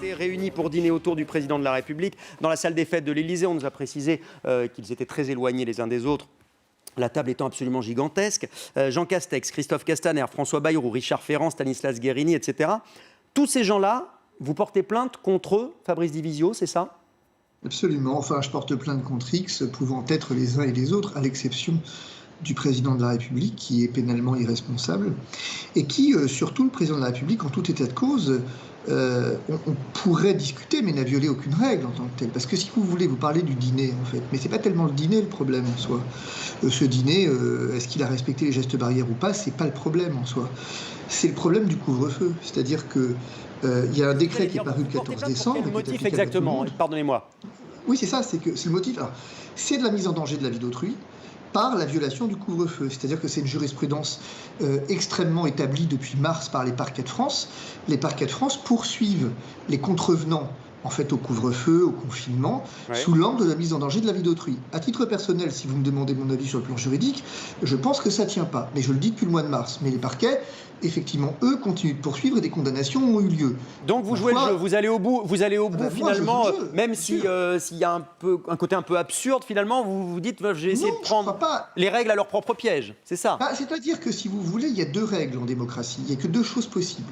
étaient réunis pour dîner autour du président de la République dans la salle des fêtes de l'Élysée. On nous a précisé qu'ils étaient très éloignés les uns des autres, la table étant absolument gigantesque. Jean Castex, Christophe Castaner, François Bayrou, Richard Ferrand, Stanislas Guerini, etc. Tous ces gens-là, vous portez plainte contre eux, Fabrice Divisio, c'est ça ? Absolument. Enfin, je porte plainte contre X, pouvant être les uns et les autres, à l'exception du président de la République, qui est pénalement irresponsable, et qui, surtout le président de la République, en tout état de cause, on pourrait discuter, mais n'a violé aucune règle en tant que telle. Parce que si vous voulez, vous parlez du dîner, en fait, mais c'est pas tellement le dîner le problème en soi. Ce dîner, est-ce qu'il a respecté les gestes barrières ou pas, c'est pas le problème en soi. C'est le problème du couvre-feu. C'est-à-dire que il y a un décret qui est paru le 14 décembre. Quel motif exactement ? Pardonnez-moi. Oui, c'est ça, c'est le motif. Alors, c'est de la mise en danger de la vie d'autrui par la violation du couvre-feu. C'est-à-dire que c'est une jurisprudence extrêmement établie depuis mars par les parquets de France. Les parquets de France poursuivent les contrevenants en fait au couvre-feu, au confinement, sous l'angle de la mise en danger de la vie d'autrui. À titre personnel, si vous me demandez mon avis sur le plan juridique, je pense que ça ne tient pas. Mais je le dis depuis le mois de mars. Mais les parquets, effectivement, eux, continuent de poursuivre et des condamnations ont eu lieu. Donc vous jouez le jeu, vous allez au bout finalement, même s'il y a un côté un peu absurde, finalement, vous vous dites, j'ai essayé de prendre les règles à leur propre piège, c'est ça ? C'est-à-dire que si vous voulez, il y a deux règles en démocratie, il n'y a que deux choses possibles.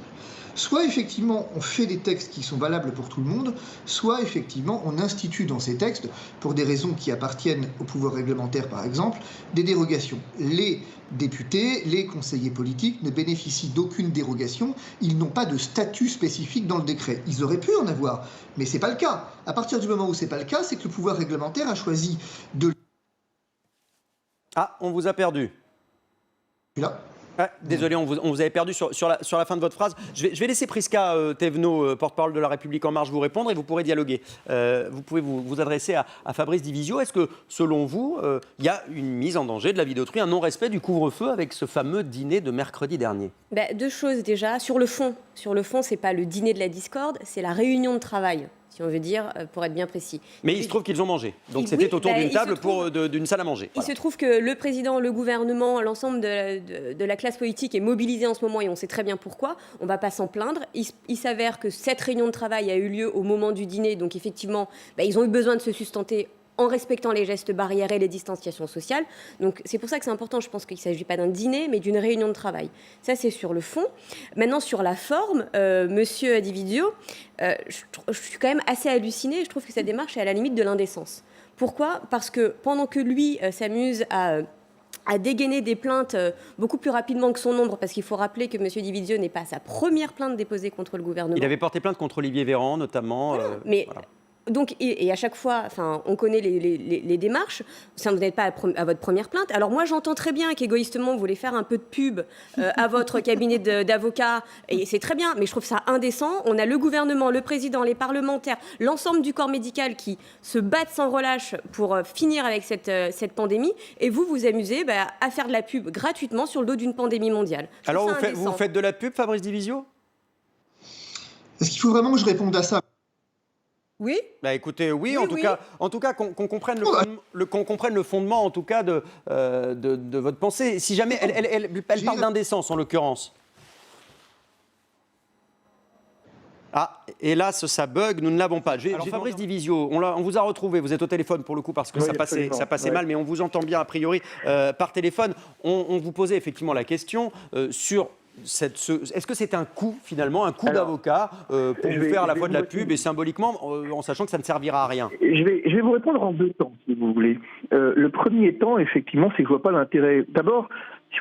Soit effectivement on fait des textes qui sont valables pour tout le monde, soit effectivement on institue dans ces textes, pour des raisons qui appartiennent au pouvoir réglementaire par exemple, des dérogations. Les députés, les conseillers politiques ne bénéficient d'aucune dérogation, ils n'ont pas de statut spécifique dans le décret. Ils auraient pu en avoir, mais ce n'est pas le cas. À partir du moment où ce n'est pas le cas, c'est que le pouvoir réglementaire a choisi de... Ah, on vous a perdu. Là. Désolé, on vous avait perdu sur la fin de votre phrase. Je vais laisser Prisca Thévenot, porte-parole de La République En Marche, vous répondre et vous pourrez dialoguer. Vous pouvez vous adresser à Fabrice Divisio. Est-ce que, selon vous, il y a une mise en danger de la vie d'autrui, un non-respect du couvre-feu avec ce fameux dîner de mercredi dernier ? Deux choses déjà. Sur le fond, ce n'est pas le dîner de la discorde, c'est la réunion de travail, si on veut dire, pour être bien précis. Mais il se trouve qu'ils ont mangé. Donc c'était autour d'une table d'une salle à manger. Il se trouve que le président, le gouvernement, l'ensemble de la classe politique est mobilisé en ce moment et on sait très bien pourquoi. On ne va pas s'en plaindre. Il s'avère que cette réunion de travail a eu lieu au moment du dîner. Donc effectivement, ils ont eu besoin de se sustenter en respectant les gestes barrières et les distanciations sociales. Donc c'est pour ça que c'est important, je pense qu'il ne s'agit pas d'un dîner, mais d'une réunion de travail. Ça, c'est sur le fond. Maintenant, sur la forme, Monsieur Divisio, je suis quand même assez hallucinée. Je trouve que sa démarche est à la limite de l'indécence. Pourquoi ? Parce que pendant que lui s'amuse à dégainer des plaintes beaucoup plus rapidement que son nombre, parce qu'il faut rappeler que M. Divisio n'est pas sa première plainte déposée contre le gouvernement. Il avait porté plainte contre Olivier Véran, notamment. Voilà. Donc, et à chaque fois, on connaît les démarches. Ça, vous n'êtes pas à votre première plainte. Alors moi, j'entends très bien qu'égoïstement, vous voulez faire un peu de pub à votre cabinet d'avocats, et c'est très bien, mais je trouve ça indécent. On a le gouvernement, le président, les parlementaires, l'ensemble du corps médical qui se battent sans relâche pour finir avec cette pandémie, et vous amusez à faire de la pub gratuitement sur le dos d'une pandémie mondiale. Alors vous faites de la pub, Fabrice Divisio ? Est-ce qu'il faut vraiment que je réponde à ça ? Oui. Écoutez, oui. En tout cas, qu'on comprenne le fondement, en tout cas, de votre pensée. Si jamais elle parle d'indécence, en l'occurrence. Ah, hélas, ça bug, nous ne l'avons pas. Alors, Fabrice Divisio, on vous a retrouvé, vous êtes au téléphone pour le coup, parce que ça passait mal, mais on vous entend bien a priori par téléphone. On vous posait effectivement la question sur... Est-ce que c'est un coup, finalement, un coup d'avocat pour vous faire à la fois de la pub et symboliquement, en sachant que ça ne servira à rien ? Je vais vous répondre en deux temps, si vous voulez. Le premier temps, effectivement, c'est que je vois pas l'intérêt... D'abord,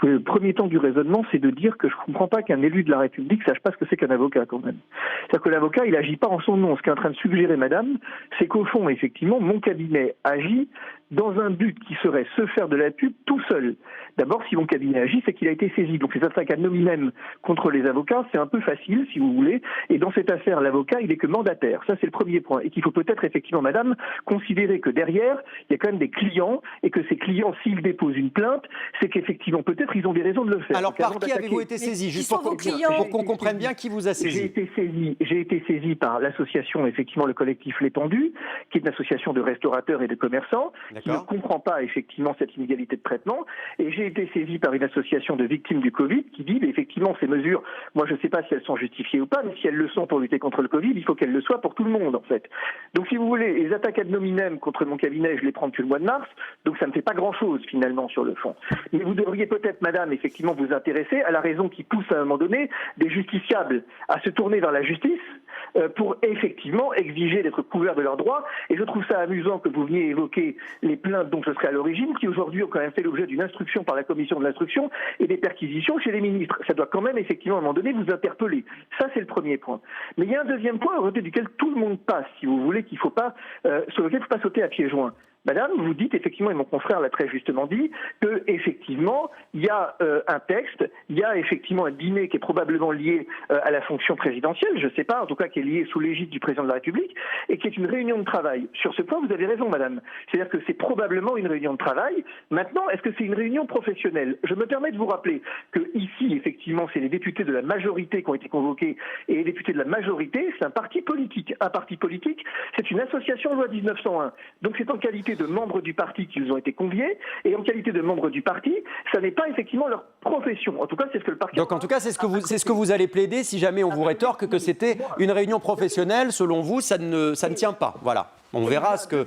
le premier temps du raisonnement, c'est de dire que je ne comprends pas qu'un élu de la République sache pas ce que c'est qu'un avocat, quand même. C'est-à-dire que l'avocat, il agit pas en son nom. Ce qu'est en train de suggérer madame, c'est qu'au fond, effectivement, mon cabinet agit dans un but qui serait se faire de la pub tout seul. D'abord, si mon cabinet agit, c'est qu'il a été saisi. Donc c'est un cas nominem contre les avocats, c'est un peu facile, si vous voulez. Et dans cette affaire, l'avocat, il n'est que mandataire. Ça, c'est le premier point. Et qu'il faut peut-être, effectivement, madame, considérer que derrière, il y a quand même des clients, et que ces clients, s'ils déposent une plainte, c'est qu'effectivement, peut-être peut-être ils ont des raisons de le faire. Alors, Donc, par avant qui d'attaquer- avez-vous été saisi? Juste pour clients qu'on comprenne bien qui vous a saisi. J'ai été saisi par l'association, effectivement, le collectif L'Étendue, qui est une association de restaurateurs et de commerçants, qui ne D'accord. comprend pas, effectivement, cette inégalité de traitement. Et j'ai été saisi par une association de victimes du Covid qui dit, effectivement, ces mesures, moi, je ne sais pas si elles sont justifiées ou pas, mais si elles le sont pour lutter contre le Covid, il faut qu'elles le soient pour tout le monde, en fait. Donc, si vous voulez, les attaques ad nominem contre mon cabinet, je les prends depuis le mois de mars, donc ça ne fait pas grand-chose, finalement, sur le fond. Mais vous devriez peut-être, madame, effectivement, vous intéresser à la raison qui pousse à un moment donné des justiciables à se tourner vers la justice pour effectivement exiger d'être couverts de leurs droits. Et je trouve ça amusant que vous veniez évoquer les plaintes dont ce serait à l'origine, qui aujourd'hui ont quand même fait l'objet d'une instruction par la commission de l'instruction et des perquisitions chez les ministres. Ça doit quand même effectivement à un moment donné vous interpeller. Ça, c'est le premier point. Mais il y a un deuxième point au côté duquel tout le monde passe, si vous voulez, qu'il faut pas, sur lequel il ne faut pas sauter à pieds joints. Madame, vous dites effectivement, et mon confrère l'a très justement dit, que effectivement il y a un texte, il y a effectivement un dîner qui est probablement lié à la fonction présidentielle, je ne sais pas, en tout cas qui est lié sous l'égide du président de la République, et qui est une réunion de travail. Sur ce point, vous avez raison, madame. C'est-à-dire que c'est probablement une réunion de travail. Maintenant, est-ce que c'est une réunion professionnelle? Je me permets de vous rappeler que ici, effectivement, c'est les députés de la majorité qui ont été convoqués, et les députés de la majorité, c'est un parti politique. Un parti politique, c'est une association loi 1901. Donc c'est en qualité de membres du parti qu'ils ont été conviés, et en qualité de membres du parti, ça n'est pas effectivement leur profession. En tout cas, c'est ce que le parti... Donc en tout cas, c'est ce que vous allez plaider si jamais on vous rétorque que c'était une réunion professionnelle. Selon vous, ça ne tient pas. Voilà. On verra ce que...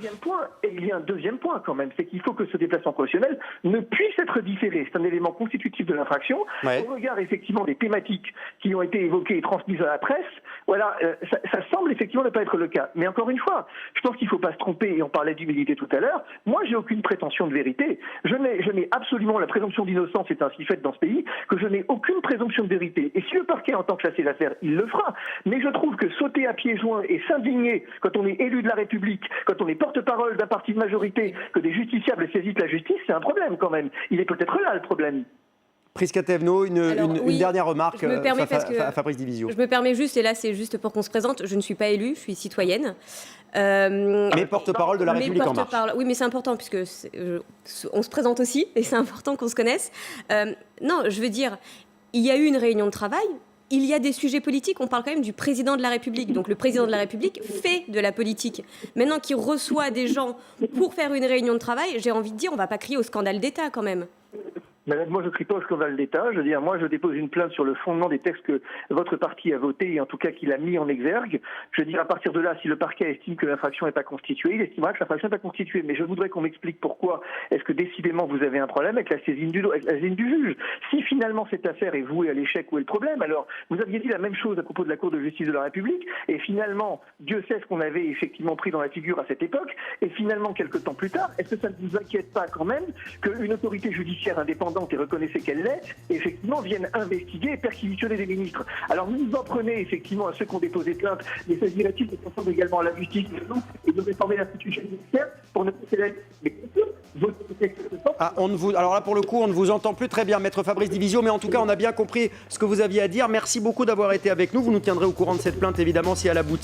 Il y a un deuxième point quand même, c'est qu'il faut que ce déplacement professionnel ne puisse être différé. C'est un élément constitutif de l'infraction. Ouais. Au regard effectivement des thématiques qui ont été évoquées et transmises à la presse, voilà, ça semble effectivement ne pas être le cas. Mais encore une fois, je pense qu'il ne faut pas se tromper, et on parlait d'humilité tout à l'heure. Moi, j'ai aucune prétention de vérité. Je n'ai absolument la présomption d'innocence est ainsi faite dans ce pays que je n'ai aucune présomption de vérité. Et si le parquet entend classer l'affaire, il le fera. Mais je trouve que sauter à pieds joints et s'indigner quand on est élu de la République, quand on est porte-parole d'un parti de majorité, que des justiciables saisissent la justice, c'est un problème quand même. Il est peut-être là le problème. Prisca Thévenot, une dernière remarque à Fabrice Divisio. Je me permets juste, et là c'est juste pour qu'on se présente, je ne suis pas élue, je suis citoyenne. Mais porte-parole de la République En Marche. Oui, mais c'est important puisque on se présente aussi et c'est important qu'on se connaisse. Non, je veux dire, il y a eu une réunion de travail. Il y a des sujets politiques, on parle quand même du président de la République. Donc le président de la République fait de la politique. Maintenant qu'il reçoit des gens pour faire une réunion de travail, j'ai envie de dire, on ne va pas crier au scandale d'État quand même. Madame, moi je ne crie pas au scandale d'État. Je veux dire, moi je dépose une plainte sur le fondement des textes que votre parti a votés et en tout cas qu'il a mis en exergue. Je veux dire, à partir de là, si le parquet estime que l'infraction n'est pas constituée, il estimera que l'infraction n'est pas constituée. Mais je voudrais qu'on m'explique pourquoi est-ce que décidément vous avez un problème avec la saisine du juge. Si finalement cette affaire est vouée à l'échec, où est le problème? Alors, vous aviez dit la même chose à propos de la Cour de justice de la République et finalement, Dieu sait ce qu'on avait effectivement pris dans la figure à cette époque et finalement, quelques temps plus tard, est-ce que ça ne vous inquiète pas quand même qu'une autorité judiciaire indépendante et reconnaissez qu'elle l'est, effectivement, viennent investiguer et perquisitionner des ministres. Alors, vous en prenez, effectivement, à ceux qui ont déposé plainte, mais s'agirait-il de confondre également à la justice et de réformer l'institution judiciaire pour ne pas célébrer les concours? Alors là, pour le coup, on ne vous entend plus très bien, Maître Fabrice Divisio, mais en tout cas, on a bien compris ce que vous aviez à dire. Merci beaucoup d'avoir été avec nous. Vous nous tiendrez au courant de cette plainte, évidemment, si elle aboutit.